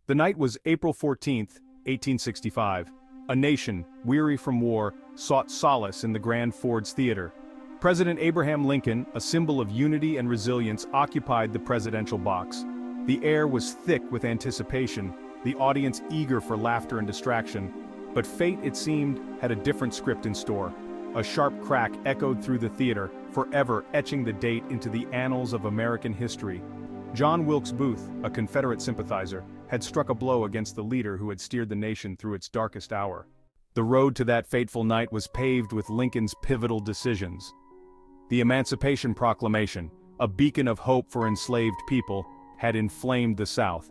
The night was April 14, 1865. A nation, weary from war, sought solace in the Grand Ford's Theater. President Abraham Lincoln, a symbol of unity and resilience, occupied the presidential box. The air was thick with anticipation, the audience eager for laughter and distraction. But fate, it seemed, had a different script in store. A sharp crack echoed through the theater, forever etching the date into the annals of American history. John Wilkes Booth, a Confederate sympathizer, had struck a blow against the leader who had steered the nation through its darkest hour. The road to that fateful night was paved with Lincoln's pivotal decisions. The Emancipation Proclamation, a beacon of hope for enslaved people, had inflamed the South.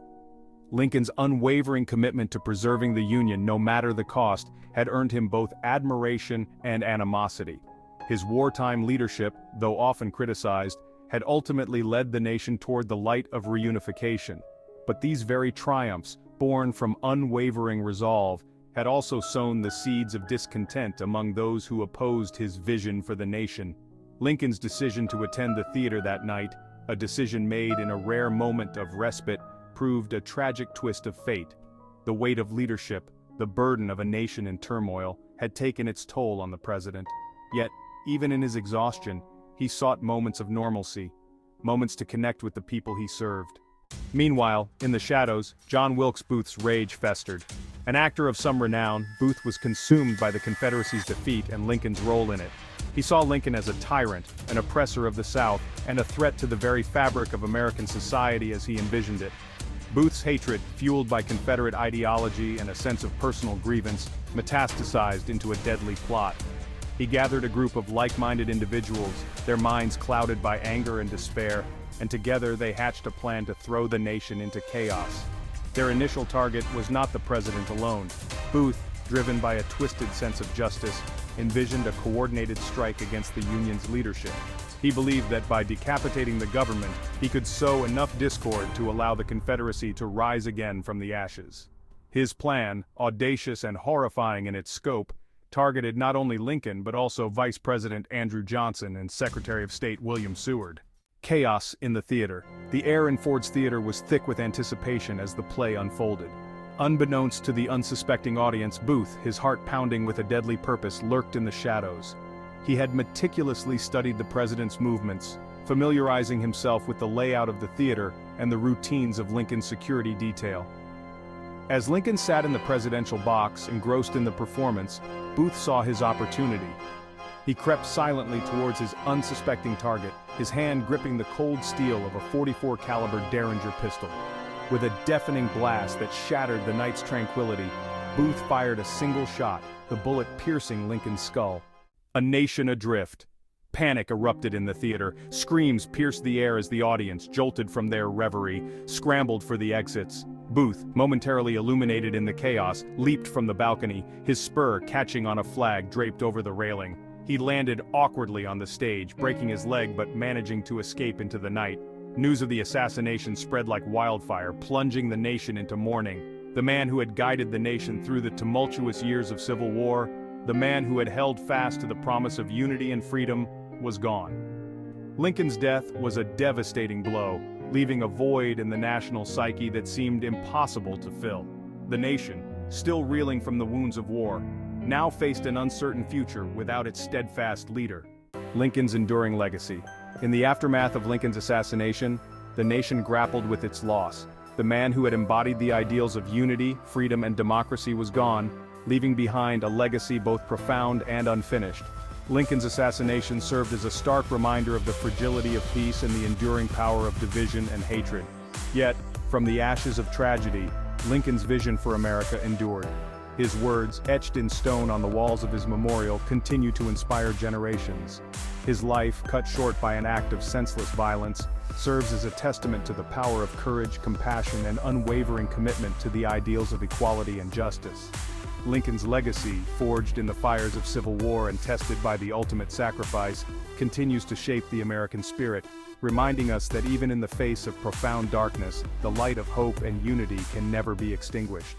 Lincoln's unwavering commitment to preserving the Union no matter the cost had earned him both admiration and animosity. His wartime leadership, though often criticized, had ultimately led the nation toward the light of reunification. But these very triumphs, born from unwavering resolve, had also sown the seeds of discontent among those who opposed his vision for the nation. Lincoln's decision to attend the theater that night, a decision made in a rare moment of respite, proved a tragic twist of fate. The weight of leadership, the burden of a nation in turmoil, had taken its toll on the president. Yet, even in his exhaustion, he sought moments of normalcy, moments to connect with the people he served. Meanwhile, in the shadows, John Wilkes Booth's rage festered. An actor of some renown, Booth was consumed by the Confederacy's defeat and Lincoln's role in it. He saw Lincoln as a tyrant, an oppressor of the South, and a threat to the very fabric of American society as he envisioned it. Booth's hatred, fueled by Confederate ideology and a sense of personal grievance, metastasized into a deadly plot. He gathered a group of like-minded individuals, their minds clouded by anger and despair, and together they hatched a plan to throw the nation into chaos. Their initial target was not the president alone. Booth, driven by a twisted sense of justice, envisioned a coordinated strike against the Union's leadership. He believed that by decapitating the government, he could sow enough discord to allow the Confederacy to rise again from the ashes. His plan, audacious and horrifying in its scope, targeted not only Lincoln but also Vice President Andrew Johnson and Secretary of State William Seward. Chaos in the theater. The air in Ford's Theater was thick with anticipation as the play unfolded. Unbeknownst to the unsuspecting audience, Booth, his heart pounding with a deadly purpose, lurked in the shadows. He had meticulously studied the president's movements, familiarizing himself with the layout of the theater and the routines of Lincoln's security detail. As Lincoln sat in the presidential box, engrossed in the performance, Booth saw his opportunity. He crept silently towards his unsuspecting target, his hand gripping the cold steel of a .44 caliber Derringer pistol. With a deafening blast that shattered the night's tranquility, Booth fired a single shot, the bullet piercing Lincoln's skull. A nation adrift. Panic erupted in the theater. Screams pierced the air as the audience, jolted from their reverie, scrambled for the exits. Booth, momentarily illuminated in the chaos, leaped from the balcony, his spur catching on a flag draped over the railing. He landed awkwardly on the stage, breaking his leg but managing to escape into the night. News of the assassination spread like wildfire, plunging the nation into mourning. The man who had guided the nation through the tumultuous years of civil war, the man who had held fast to the promise of unity and freedom, was gone. Lincoln's death was a devastating blow, leaving a void in the national psyche that seemed impossible to fill. The nation, still reeling from the wounds of war, now faced an uncertain future without its steadfast leader. Lincoln's enduring legacy. In the aftermath of Lincoln's assassination, the nation grappled with its loss. The man who had embodied the ideals of unity, freedom, and democracy was gone, leaving behind a legacy both profound and unfinished. Lincoln's assassination served as a stark reminder of the fragility of peace and the enduring power of division and hatred. Yet, from the ashes of tragedy, Lincoln's vision for America endured. His words, etched in stone on the walls of his memorial, continue to inspire generations. His life, cut short by an act of senseless violence, serves as a testament to the power of courage, compassion, and unwavering commitment to the ideals of equality and justice. Lincoln's legacy, forged in the fires of civil war and tested by the ultimate sacrifice, continues to shape the American spirit, reminding us that even in the face of profound darkness, the light of hope and unity can never be extinguished.